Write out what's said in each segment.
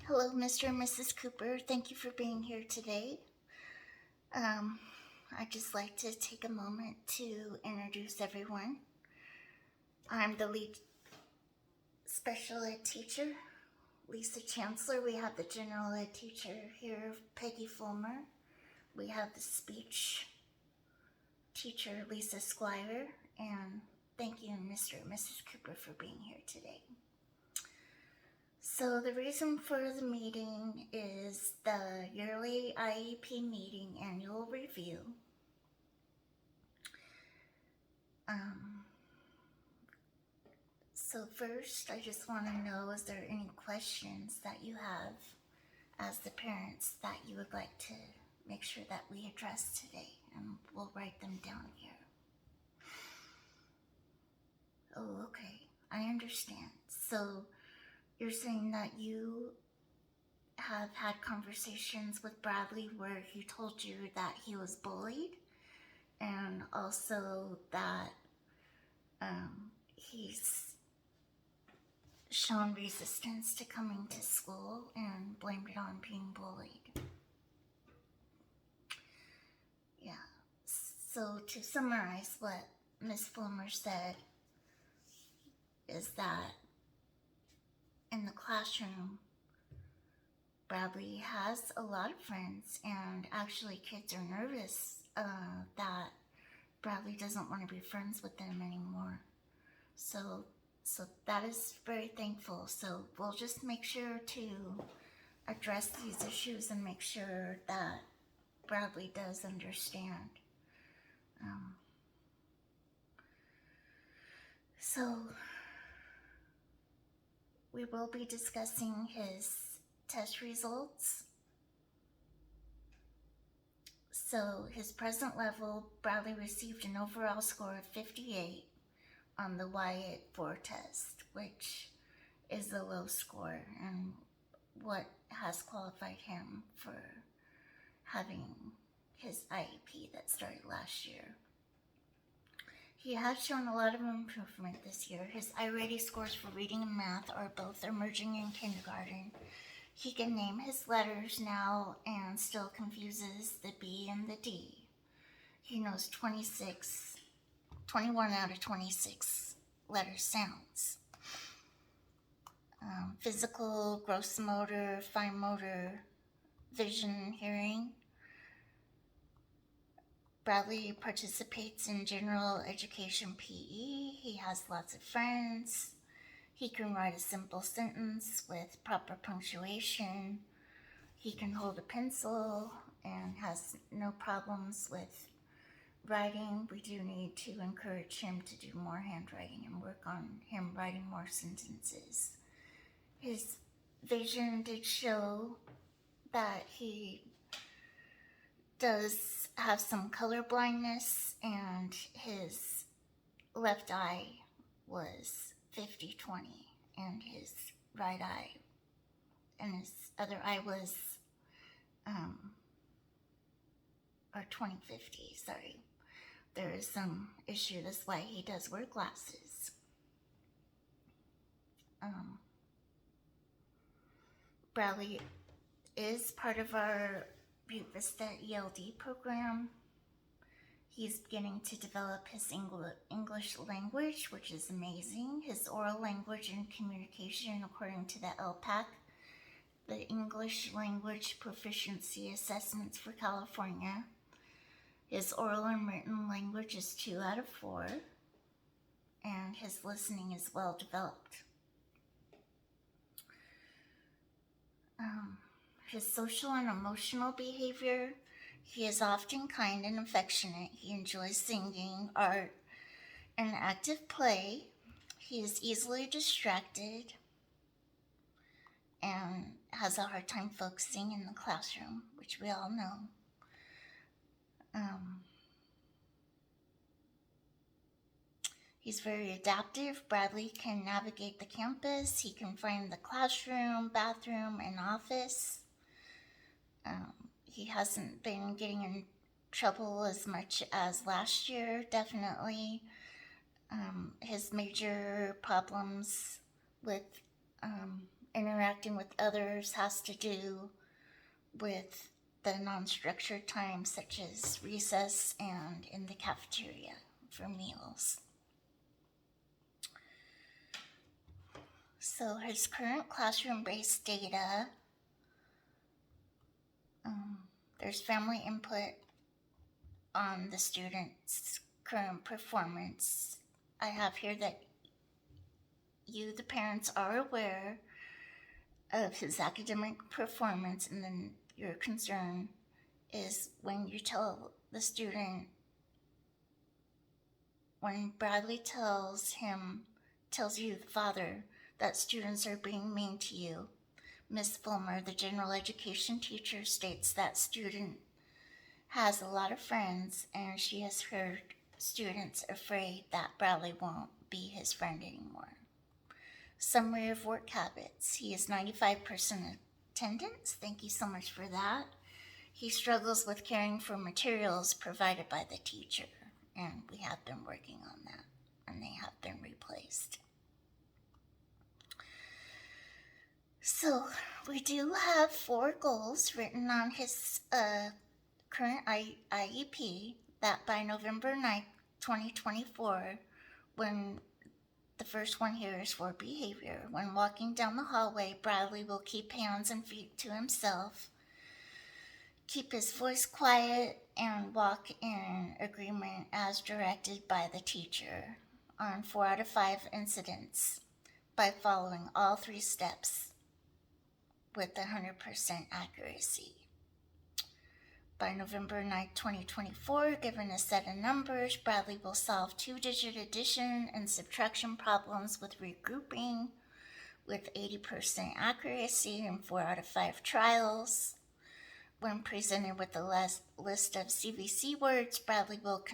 Hello, Mr. and Mrs. Cooper. Thank you for being here today. Um, I'd just like to take a moment to introduce everyone. I'm the lead special ed teacher, Lisa Chancellor. We have the general ed teacher here, Peggy Fulmer. We have the speech teacher, Lisa Squire. And thank you, Mr. and Mrs. Cooper, for being here today. So the reason for the meeting is the yearly IEP meeting annual review. So first, I just want to know, is there any questions that you have as the parents that you would like to make sure that we address today? And we'll write them down here. Oh, okay. I understand. So you're saying that you have had conversations with Bradley where he told you that he was bullied, and also that he's shown resistance to coming to school and blamed it on being bullied. Yeah. So to summarize what Ms. Fulmer said is that in the classroom, Bradley has a lot of friends, and actually kids are nervous that Bradley doesn't want to be friends with them anymore. So that is very thankful. So we'll just make sure to address these issues and make sure that Bradley does understand. So we will be discussing his test results. So his present level, Bradley received an overall score of 58 on the Wyatt 4 test, which is a low score and what has qualified him for having his IEP that started last year. He has shown a lot of improvement this year. His iReady scores for reading and math are both emerging in kindergarten. He can name his letters now and still confuses the B and the D. He knows 21 out of 26 letter sounds. Physical, gross motor, fine motor, vision, hearing. Bradley participates in general education PE. He has lots of friends. He can write a simple sentence with proper punctuation. He can hold a pencil and has no problems with writing. We do need to encourage him to do more handwriting and work on him writing more sentences. His vision did show that he does have some color blindness, and his left eye was 50-20, and his right eye and his other eye was or 20-50, sorry. There is some issue, that's why he does wear glasses. Bradley is part of our Butte Vista ELD program. He's beginning to develop his English language, which is amazing. His oral language and communication, according to the LPAC, the English Language Proficiency Assessments for California. His oral and written language is 2 out of 4, and his listening is well developed. His social and emotional behavior, he is often kind and affectionate. He enjoys singing, art, and active play. He is easily distracted and has a hard time focusing in the classroom, which we all know. He's very adaptive. Bradley can navigate the campus. He can find the classroom, bathroom, and office. He hasn't been getting in trouble as much as last year, definitely. His major problems with interacting with others has to do with the non-structured time, such as recess and in the cafeteria for meals. So his current classroom-based data, there's family input on the student's current performance. I have here that you, the parents, are aware of his academic performance, and then your concern is when you tell the student, when Bradley tells you, the father, that students are being mean to you. Miss Fulmer, the general education teacher, states that student has a lot of friends, and she has heard students afraid that Bradley won't be his friend anymore. Summary of work habits. He is 95% attendance. Thank you so much for that. He struggles with caring for materials provided by the teacher, and we have been working on that, and they have been replaced. So we do have 4 goals written on his current IEP that by November 9th, 2024, when the first one here is for behavior. When walking down the hallway, Bradley will keep hands and feet to himself, keep his voice quiet, and walk in agreement as directed by the teacher on 4 out of 5 incidents by following all 3 steps with 100% accuracy. By November 9th, 2024, given a set of numbers, Bradley will solve 2-digit addition and subtraction problems with regrouping with 80% accuracy in 4 out of 5 trials. When presented with a list of CVC words, Bradley will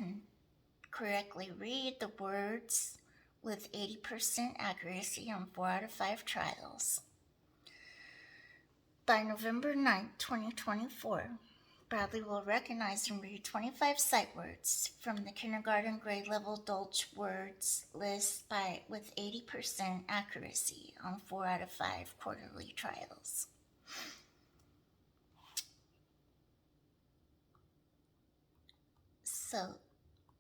correctly read the words with 80% accuracy on 4 out of 5 trials. By November 9th, 2024, Bradley will recognize and read 25 sight words from the kindergarten grade level Dolch words list with 80% accuracy on 4 out of 5 quarterly trials. So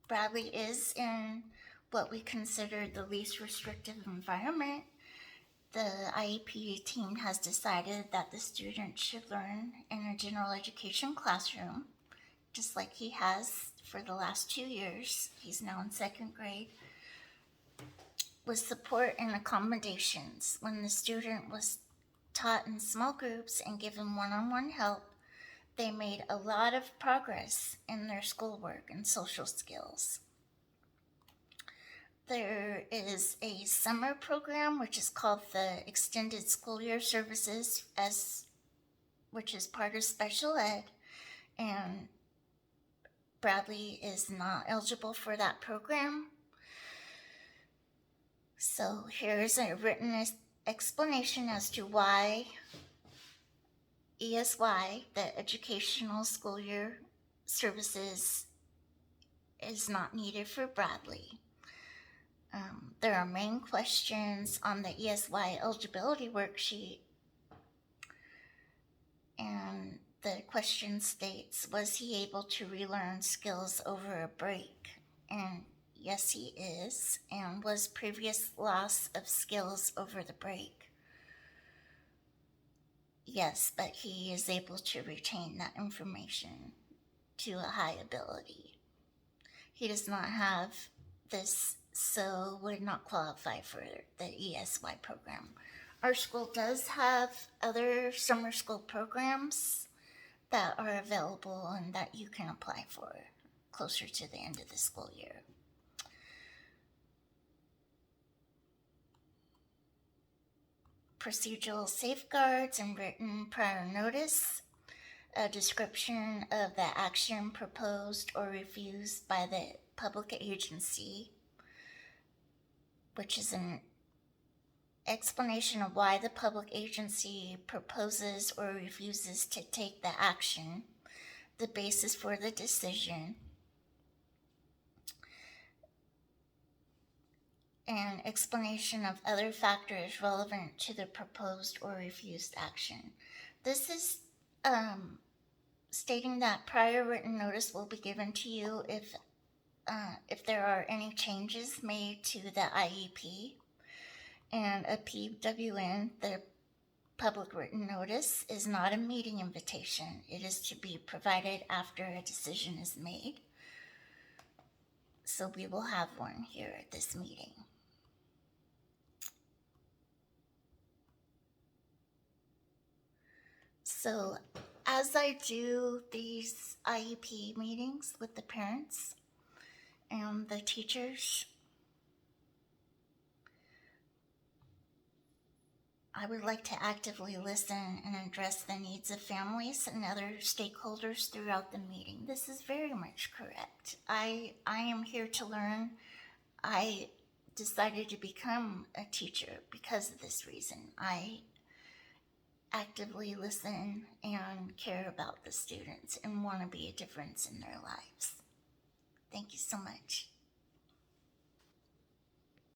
Bradley is in what we consider the least restrictive environment. The IEP team has decided that the student should learn in a general education classroom, just like he has for the last 2 years. He's now in 2nd grade, with support and accommodations. When the student was taught in small groups and given one-on-one help, they made a lot of progress in their schoolwork and social skills. There is a summer program which is called the Extended School Year Services, which is part of special ed, and Bradley is not eligible for that program. So here's a written explanation as to why ESY, the Educational School Year Services, is not needed for Bradley. There are main questions on the ESY eligibility worksheet, and the question states, was he able to relearn skills over a break? And yes, he is. And was previous loss of skills over the break? Yes, but he is able to retain that information to a high ability. He does not have this, so would not qualify for the ESY program. Our school does have other summer school programs that are available and that you can apply for closer to the end of the school year. Procedural safeguards and written prior notice. A description of the action proposed or refused by the public agency, which is an explanation of why the public agency proposes or refuses to take the action, the basis for the decision, and explanation of other factors relevant to the proposed or refused action. This is stating that prior written notice will be given to you if there are any changes made to the IEP, and a PWN, the public written notice, is not a meeting invitation. It is to be provided after a decision is made. So we will have one here at this meeting. So as I do these IEP meetings with the parents and the teachers, I would like to actively listen and address the needs of families and other stakeholders throughout the meeting. This is very much correct. I am here to learn. I decided to become a teacher because of this reason. I actively listen and care about the students and want to be a difference in their lives. Thank you so much.